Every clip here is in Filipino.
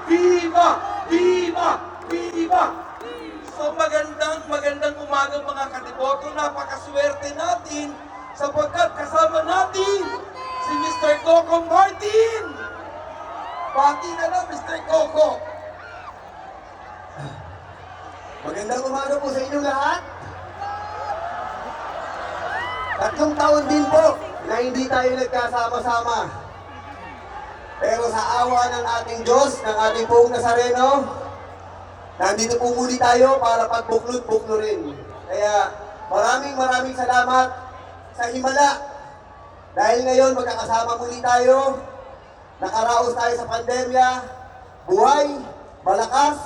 Viva! Viva! Viva! So magandang umaga mga kadiboto. Napakaswerte natin sapagkat kasama natin si Mr. Coco Martin. Pati na lang, Mr. Coco. Magandang umaga po sa inyong lahat. 3 taon din po na hindi tayo nagkasama-sama. Pero sa awa ng ating Diyos, ng ating Poong Nazareno, nandito po muli tayo para pagbuklod-buklurin. Kaya maraming salamat sa Himala. Dahil ngayon magkakasama muli tayo, nakaraos tayo sa pandemya, buhay, malakas,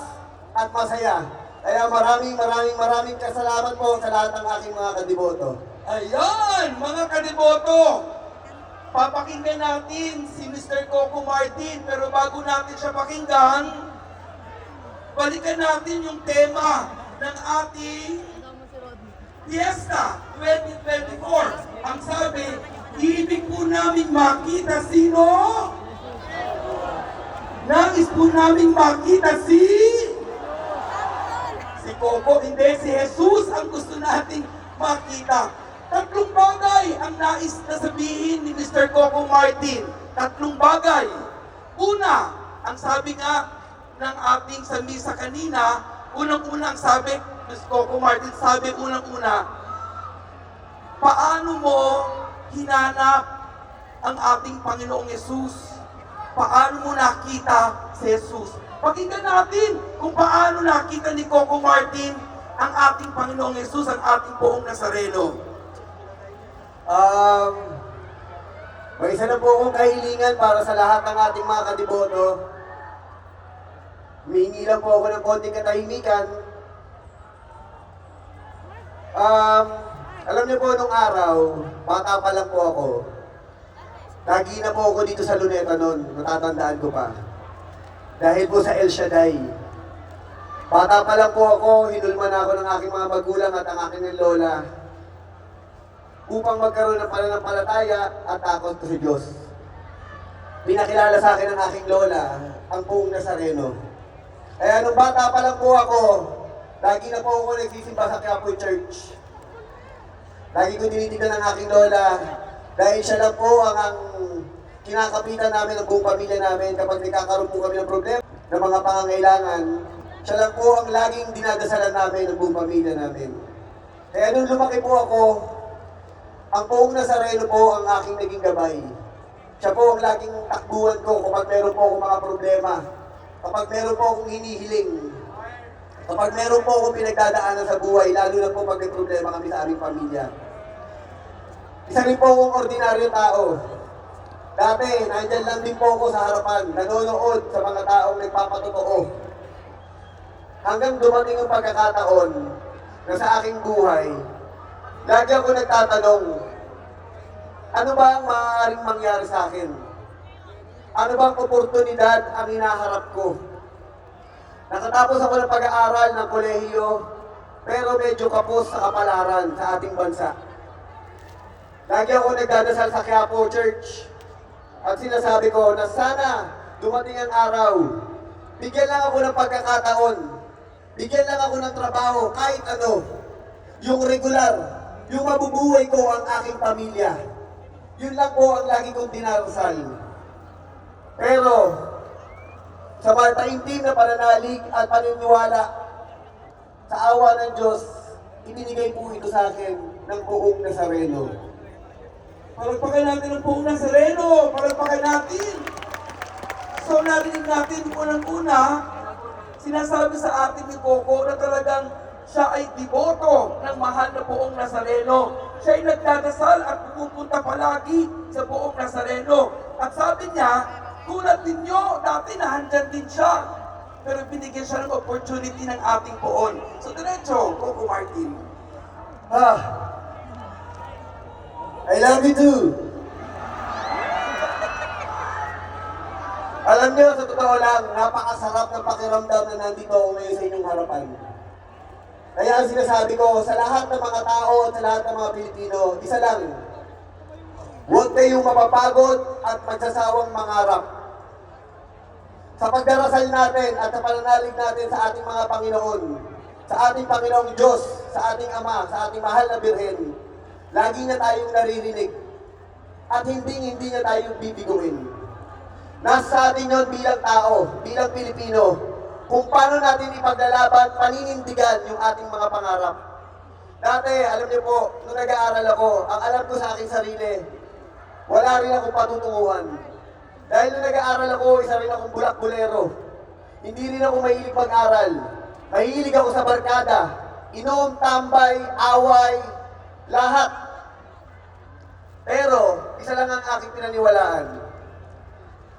at masaya. Kaya maraming kasalamat po sa lahat ng aking mga kadiboto. Ayan, mga kadiboto. Papakinggan natin si Mr. Coco Martin. Pero bago natin siya pakinggan, balikan natin yung tema ng ating Fiesta 2024. Ang sabi, ibig po namin makita sino? Nais po namin makita si Coco, hindi, si Jesus ang gusto nating makita. 3 bagay ang nais na sabihin ni Mr. Coco Martin. 3 bagay. Una, ang sabi nga ng ating sa misa kanina, unang-una ang sabi, Mr. Coco Martin sabi unang-una, paano mo hinanap ang ating Panginoong Jesus? Paano mo nakita si Jesus? Pakinggan natin kung paano nakita ni Coco Martin ang ating Panginoong Jesus, ang ating Poong Nazareno. May isa na po akong kahilingan para sa lahat ng ating mga kadiboto. Humingi lang po ako ng konting katahimikan. Alam niyo po, nung araw, bata pa lang po ako. Lagi na po ako dito sa Luneta noon, natatandaan ko pa. Dahil po sa El Shaddai. Bata pa lang po ako, hinulman ako ng aking mga magulang at ang aking lola upang magkaroon ng pananampalataya at takot sa Diyos. Pinakilala sa akin ng aking lola, ang Poong Nazareno. Kaya nung bata pa lang po ako, lagi na po ako nagsisimba sa Quiapo Church. Lagi ko tinitignan ng aking lola dahil siya lang po ang kinakapitan namin ng buong pamilya namin kapag nagkakaroon po kami ng problema, ng mga pangangailangan. Siya lang po ang laging dinadasalan namin ng buong pamilya namin. Kaya nung lumaki po ako, ang Poong Nazareno po ang aking naging gabay. Siya po ang laging takbuhan ko kapag meron po akong mga problema, kapag meron po akong hinihiling, kapag meron po akong pinagdadaanan sa buhay, lalo na po pag may problema kami sa aming pamilya. Isa rin po akong ordinaryo tao. Dati, nandyan lang din po ako sa harapan, nanonood sa mga taong nagpapatotoo. Hanggang dumating ang pagkakataon na sa aking buhay, lagi ako nagtatanong, ano ba ang maaaring mangyari sa akin? Ano bang oportunidad ang hinaharap ko? Nakatapos ako ng pag-aaral ng kolehiyo, pero medyo kapos sa kapalaran sa ating bansa. Lagi ako nagdadasal sa Quiapo Church at sinasabi ko na sana dumating ang araw, bigyan lang ako ng pagkakataon, bigyan lang ako ng trabaho, kahit ano, yung regular, yung mabubuhay ko ang aking pamilya. Yun lang po ang lagi kong dinarasal. Pero, sa mataimtim na pananalig at paniniwala, sa awa ng Diyos, ibinigay po ito sa akin ng Poong Nazareno. Palagpakan natin ang Poong Nazareno. Palagpakan natin. So narinig natin unang-una, sinasabi sa atin ni Coco na talagang siya ay deboto ng mahal na Poong Nazareno. Siya ay nagdadasal at pumupunta palagi sa Poong Nazareno. At sabi niya, tulad ninyo, dati nahandyan din siya. Pero binigyan siya ng opportunity ng ating Poon. So diretso, Coco Martin. I love you too. Alam niyo, sa totoo lang, napakasarap ng pakiramdam na nandito ako ngayon sa inyong harapan. Kaya ang sinasabi ko, sa lahat ng mga tao at sa lahat ng mga Pilipino, isa lang, huwag kayong mapapagod at magsasawang mangarap. sa pagdarasal natin at sa pananalig natin sa ating mga Panginoon, sa ating Panginoong Diyos, sa ating Ama, sa ating mahal na Birhen, lagi na tayong naririnig at hindi niya tayo bibiguin. Nasa atin yun bilang tao, bilang Pilipino, kung paano natin ipaglalaban, paninindigan yung ating mga pangarap. Dati, alam niyo po, nung nag-aaral ako, ang alam ko sa aking sarili, wala rin akong patutunguhan. Dahil nung nag-aaral ako, isa rin akong bulak-bulero. Hindi rin ako mahilig mag-aral. Mahilig ako sa barkada. Inom, tambay, away, lahat. Pero, isa lang ang aking pinaniwalaan.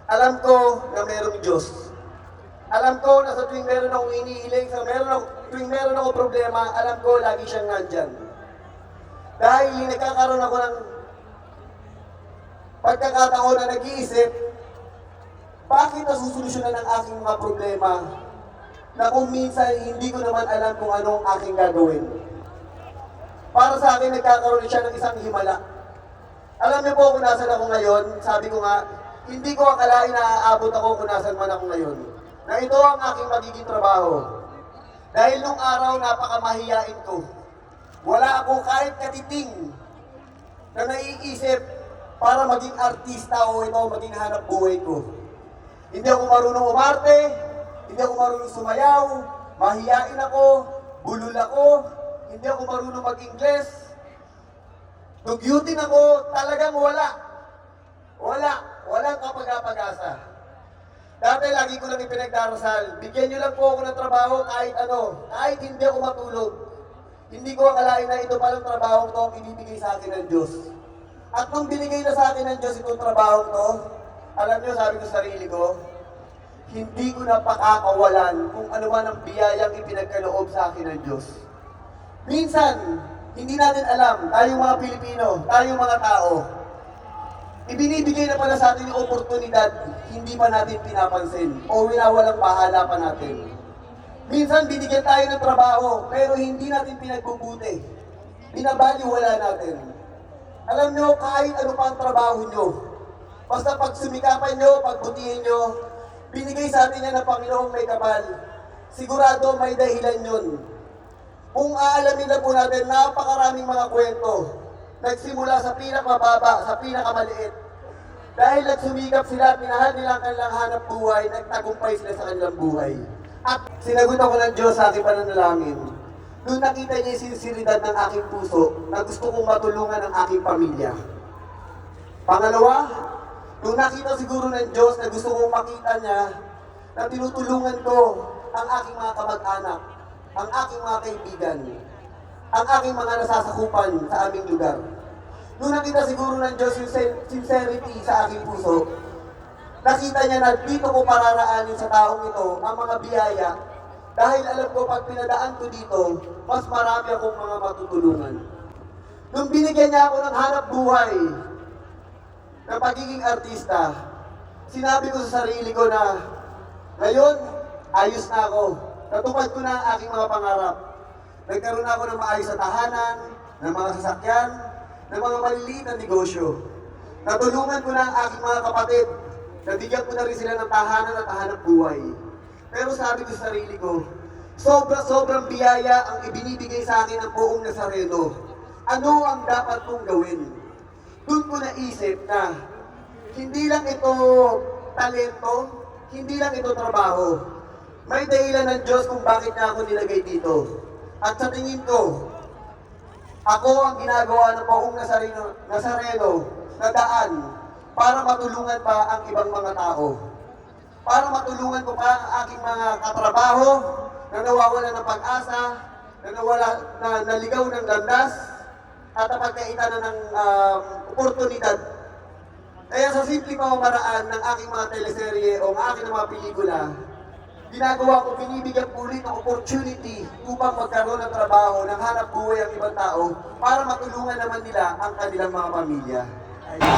Alam ko na merong Diyos. Alam ko na sa tuwing meron akong inihiling, tuwing meron akong problema, alam ko lagi siyang nandyan. Dahil nagkakaroon ako ng pagkakataon na nag-iisip, bakit nasusolusyonan ang aking mga problema na kung minsan hindi ko naman alam kung ano ang aking gagawin. Para sa akin, nagkakaroon siya ng isang himala. Alam niyo po kung nasan ako ngayon, sabi ko nga, hindi ko akalain na aabot ako kung nasan man ako ngayon. Na ito ang aking magiging trabaho. Dahil nung araw, napakamahiyain ko. Wala akong kahit katiting na naiisip para maging artista o ito maging hanap buhay ko. Hindi ako marunong umarte, hindi ako marunong sumayaw, mahiyain ako, bulol ako, hindi ako marunong mag-Ingles. Dugyutin ako, talagang wala. Walang kapag-apag-asa. Dati lagi ko lang ipinagdarasal, bigyan niyo lang po ako ng trabaho kahit ano, kahit hindi ako matulog. Hindi ko akalain na ito palang trabaho to ang ibibigay sa akin ng Diyos. At nung binigay na sa akin ng Diyos itong trabaho to, alam niyo, sabi ko sa sarili ko, hindi ko na pakakawalan kung ano man ang biyayang ipinagkaloob sa akin ng Diyos. Minsan, hindi natin alam, tayong mga Pilipino, tayong mga tao, ibinibigay na pala sa atin yung oportunidad, hindi pa natin pinapansin o winawalang bahala pa natin. Minsan binigyan tayo ng trabaho, pero hindi natin pinagbubuti. Binabaliwala natin. Alam nyo, kahit ano pa ang trabaho nyo, basta pag sumikapan nyo, pagbutihin nyo, binigay sa atin yan ng Panginoong may kapal. Sigurado may dahilan yun. Kung aalamin na po natin, napakaraming mga kwento. Nagsimula sa pinakamababa, sa pinakamaliit. Dahil nagsumikap sila, pinahal nila ang kanilang hanap buhay, nagtagumpay sila sa kanilang buhay. At sinagot ako ng Diyos sa aking pananalangin. Doon nakita niya yung sinseridad ng aking puso na gusto kong matulungan ang aking pamilya. Pangalawa, doon nakita siguro ng Diyos na gusto kong makita niya na tinutulungan ko ang aking mga kamag-anak, ang aking mga kaibigan, ang aking mga nasasakupan sa aming lugar. Nung nakita siguro ng Diyos yung sincerity sa aking puso, nakita niya na dito ko pararaanin sa taong ito ang mga biyaya dahil alam ko pag pinadaan ko dito, mas marami akong mga matutulungan. Nung binigyan niya ako ng hanap buhay ng pagiging artista, sinabi ko sa sarili ko na ngayon, ayos na ako. Natupad ko na ang aking mga pangarap. Nagkaroon ako ng maayos na tahanan, ng mga sasakyan, ng mga maliliit na negosyo. Natulungan ko na ang aking mga kapatid. Nabigyan ko na rin sila ng tahanan at hanap buhay. Pero sabi ko sa sarili ko, sobrang biyaya ang ibinibigay sa akin ng buong Nazareno. Ano ang dapat kong gawin? Doon ko naisip na hindi lang ito talento, hindi lang ito trabaho. May dahilan ng Diyos kung bakit niya ako nilagay dito. At sa tingin ko, ako ang ginagawa ng buong Nazareno na daan para matulungan pa ang ibang mga tao. Para matulungan ko pa ang aking mga katrabaho na nawawalan ng pag-asa, na naligaw ng landas, at napagkaitan na ng oportunidad. Kaya sa simpleng pamamaraan ng aking mga teleserye o ng aking mga pelikula, ginagawa ko, binibigyan ulit ng opportunity upang magkaroon ng trabaho, ng hanap buhay ang ibang tao para matulungan naman nila ang kanilang mga pamilya. Ayun.